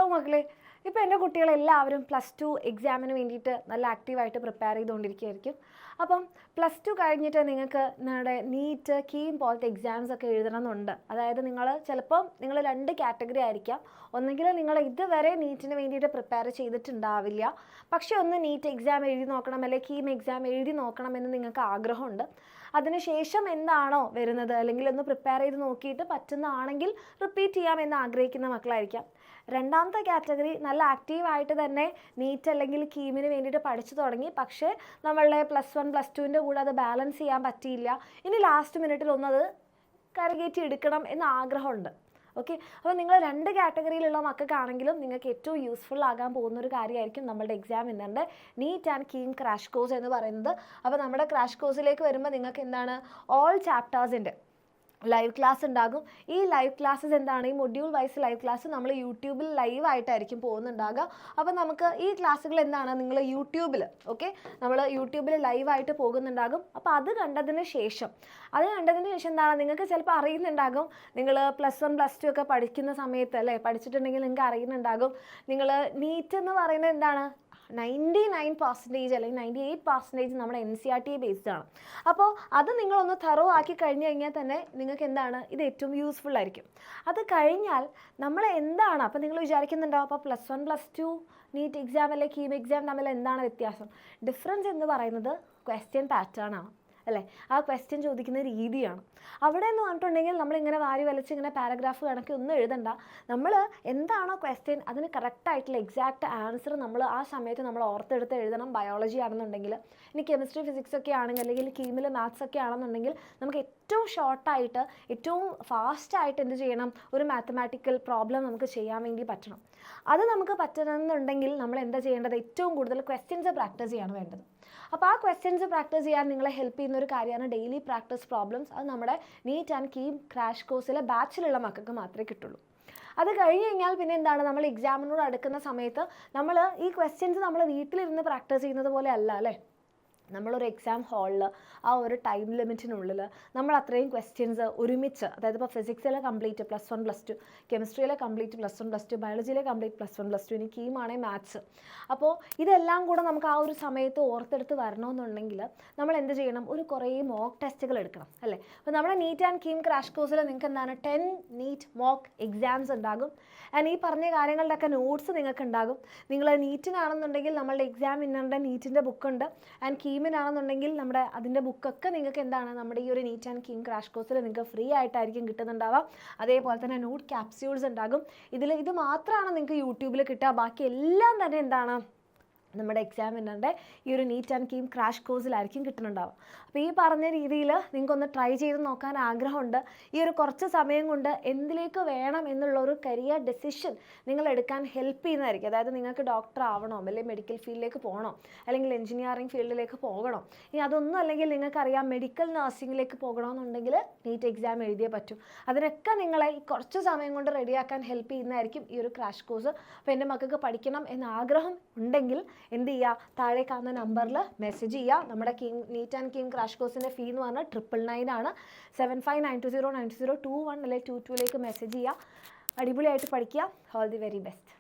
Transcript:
Hello മക്കളെ, ഇപ്പോൾ എൻ്റെ കുട്ടികളെല്ലാവരും +2 എക്സാമിന് വേണ്ടിയിട്ട് നല്ല ആക്റ്റീവായിട്ട് പ്രിപ്പയർ ചെയ്തുകൊണ്ടിരിക്കുകയായിരിക്കും. അപ്പം +2 കഴിഞ്ഞിട്ട് നിങ്ങൾക്ക് നിങ്ങളുടെ നീറ്റ്, കീം പോലത്തെ എക്സാംസ് ഒക്കെ എഴുതണമെന്നുണ്ട്. അതായത് ചിലപ്പം നിങ്ങൾ 2 കാറ്റഗറി ആയിരിക്കാം. ഒന്നെങ്കിൽ നിങ്ങൾ ഇതുവരെ നീറ്റിന് വേണ്ടിയിട്ട് പ്രിപ്പയർ ചെയ്തിട്ടുണ്ടാവില്ല, പക്ഷേ ഒന്ന് നീറ്റ് എക്സാം എഴുതി നോക്കണം, അല്ലെങ്കിൽ കീം എക്സാം എഴുതി നോക്കണം എന്ന് നിങ്ങൾക്ക് ആഗ്രഹമുണ്ട്. അതിനുശേഷം എന്താണോ വരുന്നത്, അല്ലെങ്കിൽ ഒന്ന് പ്രിപ്പയർ ചെയ്ത് നോക്കിയിട്ട് പറ്റുന്നതാണെങ്കിൽ റിപ്പീറ്റ് ചെയ്യാമെന്ന് ആഗ്രഹിക്കുന്ന മക്കളായിരിക്കാം. രണ്ടാമത്തെ കാറ്റഗറി നല്ല ആക്റ്റീവായിട്ട് തന്നെ നീറ്റ് അല്ലെങ്കിൽ കീമിന് വേണ്ടിയിട്ട് പഠിച്ചു തുടങ്ങി, പക്ഷേ നമ്മളുടെ +1 +2ൻ്റെ കൂടെ അത് ബാലൻസ് ചെയ്യാൻ പറ്റിയില്ല. ഇനി ലാസ്റ്റ് മിനിറ്റിൽ ഒന്നത് കരകയറ്റി എടുക്കണം എന്ന് ആഗ്രഹമുണ്ട്. ഓക്കെ, അപ്പോൾ നിങ്ങൾ 2 കാറ്റഗറിയിലുള്ള മക്കൾക്കാണെങ്കിലും നിങ്ങൾക്ക് ഏറ്റവും യൂസ്ഫുൾ ആകാൻ പോകുന്ന ഒരു കാര്യമായിരിക്കും നമ്മളുടെ എക്സാം ഇന്നറിൻ്റെ NEET and KEAM crash course എന്ന് പറയുന്നത്. അപ്പോൾ നമ്മുടെ ക്രാഷ് കോഴ്സിലേക്ക് വരുമ്പോൾ നിങ്ങൾക്ക് എന്താണ് ഓൾ ചാപ്റ്റേഴ്സിൻ്റെ ലൈവ് ക്ലാസ് ഉണ്ടാകും. ഈ ലൈവ് ക്ലാസ്സസ് എന്താണ്, ഈ മൊഡ്യൂൾ വൈസ് ലൈവ് ക്ലാസ് നമ്മൾ യൂട്യൂബിൽ ലൈവായിട്ടായിരിക്കും പോകുന്നുണ്ടാകുക. അപ്പോൾ നമുക്ക് ഈ ക്ലാസ്സുകൾ എന്താണ് നിങ്ങൾ യൂട്യൂബിൽ നമ്മൾ യൂട്യൂബിൽ ലൈവായിട്ട് പോകുന്നുണ്ടാകും. അപ്പോൾ അത് കണ്ടതിന് ശേഷം എന്താണ് നിങ്ങൾക്ക് ചിലപ്പോൾ അറിയുന്നുണ്ടാകും, നിങ്ങൾ +1 +2 ഒക്കെ പഠിക്കുന്ന സമയത്ത് അല്ലേ, പഠിച്ചിട്ടുണ്ടെങ്കിൽ നിങ്ങൾക്ക് അറിയുന്നുണ്ടാകും, നിങ്ങൾ നീറ്റ് എന്ന് പറയുന്നത് എന്താണ് 99% അല്ലെങ്കിൽ 98% നമ്മുടെ NCERT ബേസ്ഡ് ആണ്. അപ്പോൾ അത് നിങ്ങളൊന്ന് തറോ ആക്കി കഴിഞ്ഞ് കഴിഞ്ഞാൽ തന്നെ നിങ്ങൾക്ക് എന്താണ് ഇത് ഏറ്റവും യൂസ്ഫുൾ ആയിരിക്കും. അത് കഴിഞ്ഞാൽ നമ്മൾ എന്താണ്, അപ്പോൾ നിങ്ങൾ വിചാരിക്കുന്നുണ്ടാവും, അപ്പോൾ +1 +2 നീറ്റ് എക്സാം അല്ലെങ്കിൽ കീം എക്സാം തമ്മിൽ എന്താണ് വ്യത്യാസം? ഡിഫറൻസ് എന്ന് പറയുന്നത് ക്വസ്റ്റ്യൻ പാറ്റേൺ ആണ് അല്ലേ, ആ ക്വസ്റ്റ്യൻ ചോദിക്കുന്ന രീതിയാണ്. അവിടെ എന്ന് പറഞ്ഞിട്ടുണ്ടെങ്കിൽ നമ്മളിങ്ങനെ വാരി വലിച്ച് ഇങ്ങനെ പാരഗ്രാഫ് കണക്കി ഒന്നും എഴുതണ്ട. നമ്മൾ എന്താണോ ക്വസ്റ്റ്യൻ അതിന് കറക്റ്റായിട്ടുള്ള എക്സാക്റ്റ് ആൻസർ നമ്മൾ ആ സമയത്ത് നമ്മൾ ഓർത്തെടുത്ത് എഴുതണം. ബയോളജി ആണെന്നുണ്ടെങ്കിൽ, ഇനി കെമിസ്ട്രി ഫിസിക്സ് ഒക്കെ ആണെങ്കിൽ, അല്ലെങ്കിൽ കീമിൽ മാത്സ് ഒക്കെ ആണെന്നുണ്ടെങ്കിൽ നമുക്ക് ഏറ്റവും ഷോർട്ടായിട്ട് ഏറ്റവും ഫാസ്റ്റായിട്ട് എന്ത് ചെയ്യണം, ഒരു മാത്തമാറ്റിക്കൽ പ്രോബ്ലം നമുക്ക് ചെയ്യാൻ വേണ്ടി പറ്റണം. അത് നമുക്ക് പറ്റണമെന്നുണ്ടെങ്കിൽ നമ്മൾ എന്താ ചെയ്യേണ്ടത്, ഏറ്റവും കൂടുതൽ ക്വസ്റ്റ്യൻസ് പ്രാക്ടീസ് ചെയ്യാണ് വേണ്ടത്. അപ്പോൾ ആ ക്വസ്റ്റ്യൻസ് പ്രാക്ടീസ് ചെയ്യാൻ നിങ്ങളെ ഹെൽപ്പ് ചെയ്യുന്ന ഒരു കാര്യമാണ് ഡെയിലി പ്രാക്ടീസ് പ്രോബ്ലംസ്. അത് നമ്മുടെ നീറ്റ് ആൻഡ് കീം ക്രാഷ് കോഴ്സിലെ ബാച്ചിലുള്ള മക്കൾക്ക് മാത്രമേ കിട്ടുള്ളൂ. അത് കഴിഞ്ഞ് കഴിഞ്ഞാൽ പിന്നെ എന്താണ്, നമ്മൾ എക്സാമിനോട് അടുക്കുന്ന സമയത്ത് നമ്മൾ ഈ ക്വസ്റ്റ്യൻസ് നമ്മൾ വീട്ടിലിരുന്ന് പ്രാക്ടീസ് ചെയ്യുന്നത് പോലെ അല്ല അല്ലേ. നമ്മളൊരു എക്സാം ഹാളിൽ ആ ഒരു ടൈം ലിമിറ്റിനുള്ളിൽ നമ്മൾ അത്രയും ക്വസ്റ്റ്യൻസ് ഒരുമിച്ച്, അതായത് ഇപ്പോൾ ഫിസിക്സിലെ കംപ്ലീറ്റ് +1 +2, കെമിസ്ട്രിയിലെ കംപ്ലീറ്റ് +1 +2, ബയോളജിയിലെ കംപ്ലീറ്റ് +1 +2, ഇനി കീമാണെങ്കിൽ മാത്സ്. അപ്പോൾ ഇതെല്ലാം കൂടെ നമുക്ക് ആ ഒരു സമയത്ത് ഓർത്തെടുത്ത് വരണമെന്നുണ്ടെങ്കിൽ നമ്മൾ എന്ത് ചെയ്യണം, കുറേ മോക്ക് ടെസ്റ്റുകൾ എടുക്കണം അല്ലേ. അപ്പോൾ നമ്മുടെ നീറ്റ് ആൻഡ് കീം ക്രാഷ് കോഴ്സിൽ നിങ്ങൾക്ക് എന്താണ് 10 നീറ്റ് മോക്ക് എക്സാംസ് ഉണ്ടാകും. ആൻഡ് ഈ പറഞ്ഞ കാര്യങ്ങളുടെയൊക്കെ നോട്ട്സ് നിങ്ങൾക്ക് ഉണ്ടാകും. നിങ്ങൾ നീറ്റിനാണെന്നുണ്ടെങ്കിൽ നമ്മളുടെ എക്സാം ഇന്നറിൻ്റെ നീറ്റിൻ്റെ ബുക്കുണ്ട്, ആൻഡ് കീമിനാണെന്നുണ്ടെങ്കിൽ അതിൻ്റെ ബുക്കൊക്കെ നിങ്ങൾക്ക് എന്താണ് നമ്മുടെ ഈ ഒരു നീറ്റ് ആൻഡ് കീം ക്രാഷ് കോഴ്സിൽ നിങ്ങൾക്ക് ഫ്രീ ആയിട്ടായിരിക്കും കിട്ടുന്നുണ്ടാവാം. അതേപോലെ തന്നെ നോട്ട് ക്യാപ്സ്യൂൾസ് ഉണ്ടാകും. ഇത് മാത്രമാണ് നിങ്ങൾക്ക് യൂട്യൂബിൽ കിട്ടുക. ബാക്കി എല്ലാം തന്നെ എന്താണ് നമ്മുടെ എക്സാമിനറിൻ്റെ ഈ ഒരു നീറ്റ് ആൻഡ് കീം ക്രാഷ് കോഴ്സിലായിരിക്കും കിട്ടുന്നുണ്ടാവുക. അപ്പോൾ ഈ പറഞ്ഞ രീതിയിൽ നിങ്ങൾക്കൊന്ന് ട്രൈ ചെയ്ത് നോക്കാൻ ആഗ്രഹമുണ്ട്. ഈ ഒരു കുറച്ച് സമയം കൊണ്ട് എന്തിലേക്ക് വേണം എന്നുള്ളൊരു കരിയർ ഡെസിഷൻ നിങ്ങൾ എടുക്കാൻ ഹെൽപ്പ് ചെയ്യുന്നതായിരിക്കും. അതായത് നിങ്ങൾക്ക് ഡോക്ടർ ആവണോ, അല്ലെങ്കിൽ മെഡിക്കൽ ഫീൽഡിലേക്ക് പോകണോ, അല്ലെങ്കിൽ എഞ്ചിനീയറിംഗ് ഫീൽഡിലേക്ക് പോകണോ, ഇനി അതൊന്നും അല്ലെങ്കിൽ നിങ്ങൾക്കറിയാം മെഡിക്കൽ നഴ്സിംഗിലേക്ക് പോകണമെന്നുണ്ടെങ്കിൽ നീറ്റ് എക്സാം എഴുതിയേ പറ്റൂ. അതിനൊക്കെ നിങ്ങളെ ഈ കുറച്ച് സമയം കൊണ്ട് റെഡിയാക്കാൻ ഹെൽപ്പ് ചെയ്യുന്നതായിരിക്കും ഈ ഒരു ക്രാഷ് കോഴ്സ്. അപ്പോൾ എൻ്റെ മക്കൾക്ക് പഠിക്കണം എന്ന ആഗ്രഹം ഉണ്ടെങ്കിൽ എന്ത് ചെയ്യുക, താഴെ കാണുന്ന നമ്പറിൽ മെസ്സേജ് ചെയ്യുക. നമ്മുടെ നീറ്റ് ആൻഡ് കീം ക്രാഷ് കോഴ്സിൻ്റെ ഫീ എന്ന് പറഞ്ഞാൽ 999 ആണ്. 7592092021 അല്ലെങ്കിൽ 22 മെസ്സേജ് ചെയ്യുക. അടിപൊളിയായിട്ട് പഠിക്കുക. All the very best.